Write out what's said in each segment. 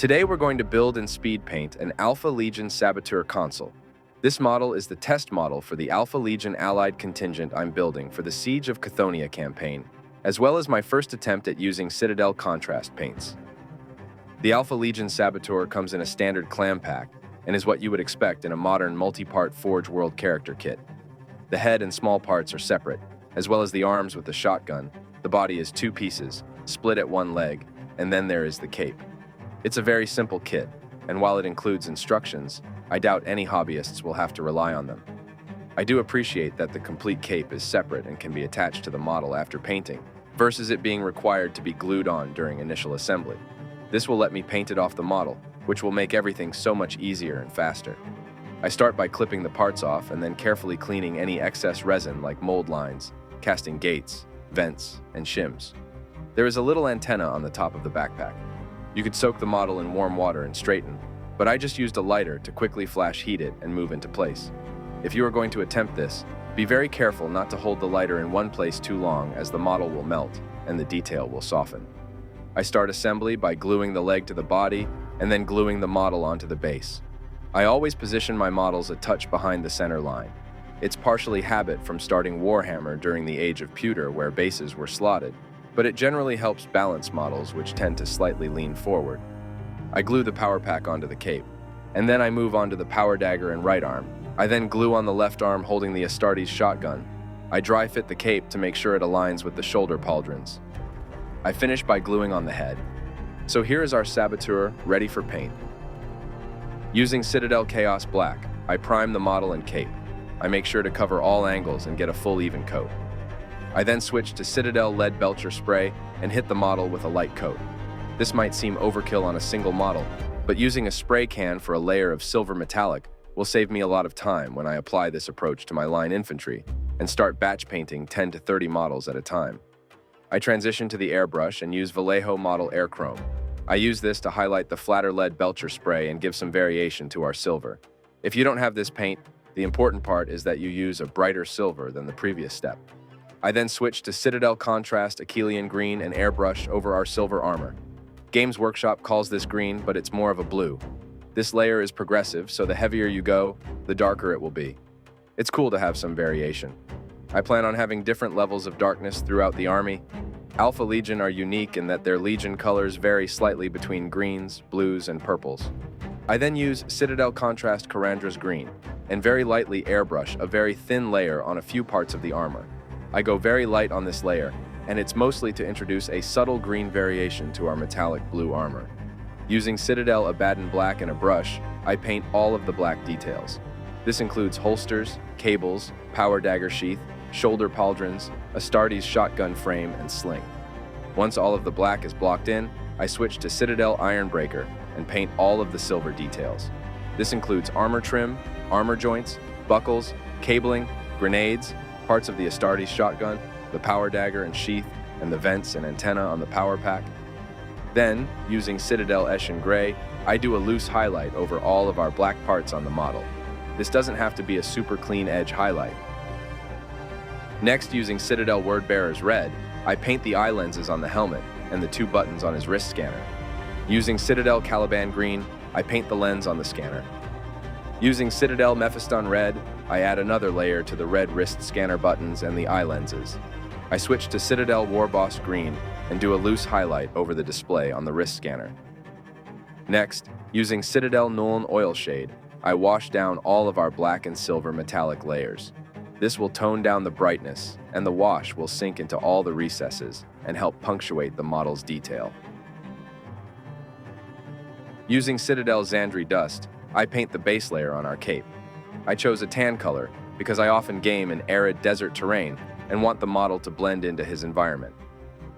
Today we're going to build and speed paint an Alpha Legion Saboteur Consul. This model is the test model for the Alpha Legion allied contingent I'm building for the Siege of Chthoniya campaign, as well as my first attempt at using Citadel contrast paints. The Alpha Legion Saboteur comes in a standard clam pack and is what you would expect in a modern multi-part Forge World character kit. The head and small parts are separate, as well as the arms with the shotgun. The body is two pieces, split at one leg, and then there is the cape. It's a very simple kit, and while it includes instructions, I doubt any hobbyists will have to rely on them. I do appreciate that the complete cape is separate and can be attached to the model after painting, versus it being required to be glued on during initial assembly. This will let me paint it off the model, which will make everything so much easier and faster. I start by clipping the parts off and then carefully cleaning any excess resin like mold lines, casting gates, vents, and shims. There is a little antenna on the top of the backpack. You could soak the model in warm water and straighten, but I just used a lighter to quickly flash heat it and move into place. If you are going to attempt this, be very careful not to hold the lighter in one place too long, as the model will melt and the detail will soften. I start assembly by gluing the leg to the body and then gluing the model onto the base. I always position my models a touch behind the center line. It's partially habit from starting Warhammer during the age of pewter where bases were slotted, but it generally helps balance models which tend to slightly lean forward. I glue the power pack onto the cape, and then I move on to the power dagger and right arm. I then glue on the left arm holding the Astartes shotgun. I dry fit the cape to make sure it aligns with the shoulder pauldrons. I finish by gluing on the head. So here is our Saboteur ready for paint. Using Citadel Chaos Black, I prime the model and cape. I make sure to cover all angles and get a full even coat. I then switch to Citadel Lead Belcher Spray and hit the model with a light coat. This might seem overkill on a single model, but using a spray can for a layer of silver metallic will save me a lot of time when I apply this approach to my line infantry and start batch painting 10 to 30 models at a time. I transition to the airbrush and use Vallejo Model Air Chrome. I use this to highlight the flatter lead belcher spray and give some variation to our silver. If you don't have this paint, the important part is that you use a brighter silver than the previous step. I then switch to Citadel Contrast Achillean Green and airbrush over our silver armor. Games Workshop calls this green, but it's more of a blue. This layer is progressive, so the heavier you go, the darker it will be. It's cool to have some variation. I plan on having different levels of darkness throughout the army. Alpha Legion are unique in that their Legion colors vary slightly between greens, blues, and purples. I then use Citadel Contrast Carandra's Green and very lightly airbrush a very thin layer on a few parts of the armor. I go very light on this layer, and it's mostly to introduce a subtle green variation to our metallic blue armor. Using Citadel Abaddon Black and a brush, I paint all of the black details. This includes holsters, cables, power dagger sheath, shoulder pauldrons, Astartes shotgun frame, and sling. Once all of the black is blocked in, I switch to Citadel Ironbreaker and paint all of the silver details. This includes armor trim, armor joints, buckles, cabling, grenades, parts of the Astartes shotgun, the power dagger and sheath, and the vents and antenna on the power pack. Then, using Citadel Eshin Gray, I do a loose highlight over all of our black parts on the model. This doesn't have to be a super clean edge highlight. Next, using Citadel Wordbearer's Red, I paint the eye lenses on the helmet and the two buttons on his wrist scanner. Using Citadel Caliban Green, I paint the lens on the scanner. Using Citadel Mephiston Red, I add another layer to the red wrist scanner buttons and the eye lenses. I switch to Citadel Warboss Green and do a loose highlight over the display on the wrist scanner. Next, using Citadel Nuln Oil Shade, I wash down all of our black and silver metallic layers. This will tone down the brightness, and the wash will sink into all the recesses and help punctuate the model's detail. Using Citadel Xandri Dust, I paint the base layer on our cape. I chose a tan color because I often game in arid desert terrain and want the model to blend into his environment.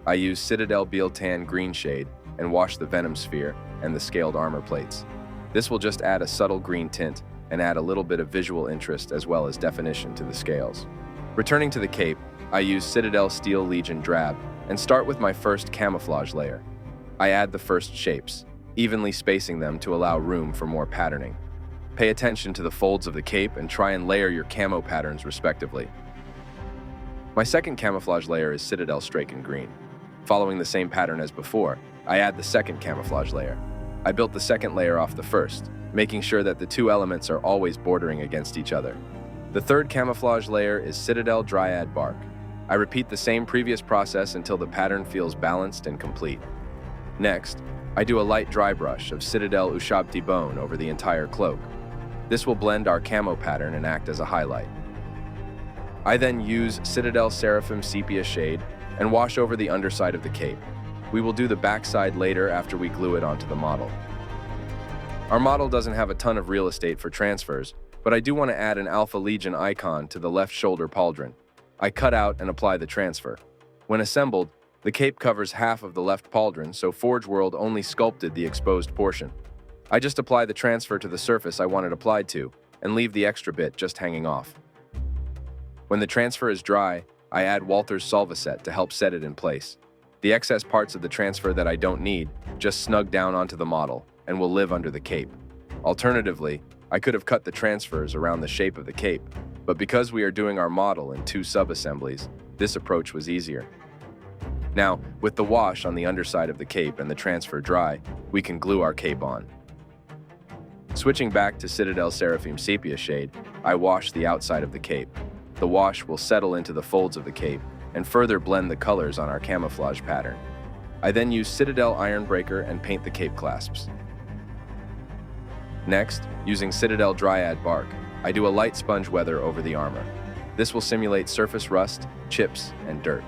I use Citadel Bealtan Green Shade and wash the Venom Sphere and the scaled armor plates. This will just add a subtle green tint and add a little bit of visual interest as well as definition to the scales. Returning to the cape, I use Citadel Steel Legion Drab and start with my first camouflage layer. I add the first shapes, evenly spacing them to allow room for more patterning. Pay attention to the folds of the cape and try and layer your camo patterns respectively. My second camouflage layer is Citadel Straken Green. Following the same pattern as before, I add the second camouflage layer. I built the second layer off the first, making sure that the two elements are always bordering against each other. The third camouflage layer is Citadel Dryad Bark. I repeat the same previous process until the pattern feels balanced and complete. Next, I do a light dry brush of Citadel Ushabti Bone over the entire cloak. This will blend our camo pattern and act as a highlight. I then use Citadel Seraphim Sepia Shade and wash over the underside of the cape. We will do the backside later after we glue it onto the model. Our model doesn't have a ton of real estate for transfers, but I do want to add an Alpha Legion icon to the left shoulder pauldron. I cut out and apply the transfer. When assembled, the cape covers half of the left pauldron, so Forge World only sculpted the exposed portion. I just apply the transfer to the surface I want it applied to, and leave the extra bit just hanging off. When the transfer is dry, I add Walther's Solvaset to help set it in place. The excess parts of the transfer that I don't need just snug down onto the model and will live under the cape. Alternatively, I could have cut the transfers around the shape of the cape, but because we are doing our model in 2 sub-assemblies, this approach was easier. Now, with the wash on the underside of the cape and the transfer dry, we can glue our cape on. Switching back to Citadel Seraphim Sepia Shade, I wash the outside of the cape. The wash will settle into the folds of the cape and further blend the colors on our camouflage pattern. I then use Citadel Ironbreaker and paint the cape clasps. Next, using Citadel Dryad Bark, I do a light sponge weather over the armor. This will simulate surface rust, chips, and dirt.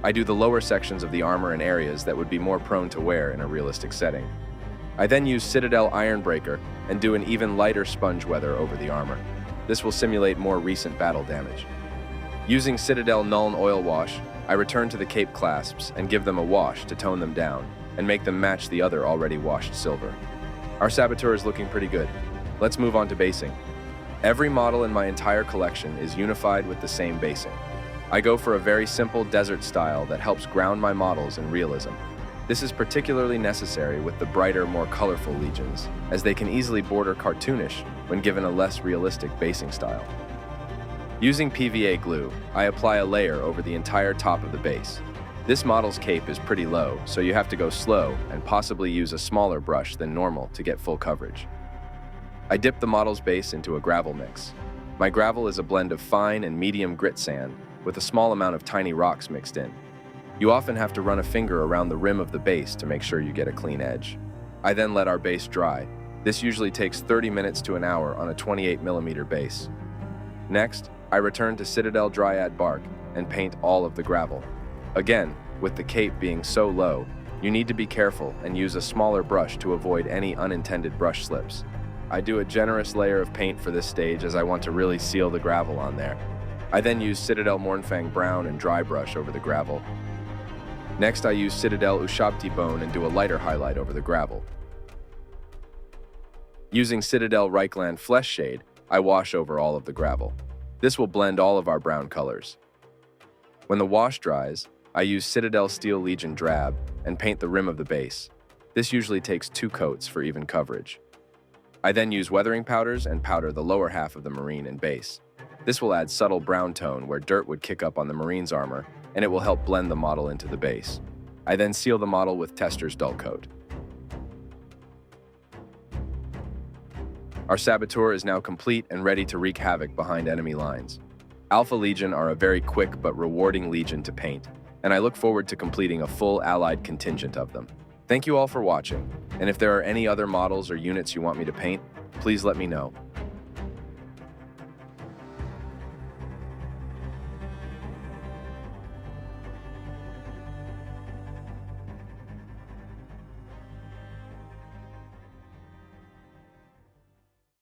I do the lower sections of the armor in areas that would be more prone to wear in a realistic setting. I then use Citadel Ironbreaker and do an even lighter sponge weather over the armor. This will simulate more recent battle damage. Using Citadel Nuln Oil Wash, I return to the cape clasps and give them a wash to tone them down and make them match the other already washed silver. Our Saboteur is looking pretty good. Let's move on to basing. Every model in my entire collection is unified with the same basing. I go for a very simple desert style that helps ground my models in realism. This is particularly necessary with the brighter, more colorful legions, as they can easily border cartoonish when given a less realistic basing style. Using PVA glue, I apply a layer over the entire top of the base. This model's cape is pretty low, so you have to go slow and possibly use a smaller brush than normal to get full coverage. I dip the model's base into a gravel mix. My gravel is a blend of fine and medium grit sand with a small amount of tiny rocks mixed in. You often have to run a finger around the rim of the base to make sure you get a clean edge. I then let our base dry. This usually takes 30 minutes to an hour on a 28mm base. Next, I return to Citadel Dryad Bark and paint all of the gravel. Again, with the cape being so low, you need to be careful and use a smaller brush to avoid any unintended brush slips. I do a generous layer of paint for this stage as I want to really seal the gravel on there. I then use Citadel Mornfang Brown and dry brush over the gravel. Next, I use Citadel Ushabti Bone and do a lighter highlight over the gravel. Using Citadel Reichland Flesh Shade, I wash over all of the gravel. This will blend all of our brown colors. When the wash dries, I use Citadel Steel Legion Drab and paint the rim of the base. This usually takes 2 coats for even coverage. I then use weathering powders and powder the lower half of the Marine and base. This will add subtle brown tone where dirt would kick up on the Marine's armor, and it will help blend the model into the base. I then seal the model with Tester's Dull Coat. Our Saboteur is now complete and ready to wreak havoc behind enemy lines. Alpha Legion are a very quick but rewarding legion to paint, and I look forward to completing a full allied contingent of them. Thank you all for watching, and if there are any other models or units you want me to paint, please let me know.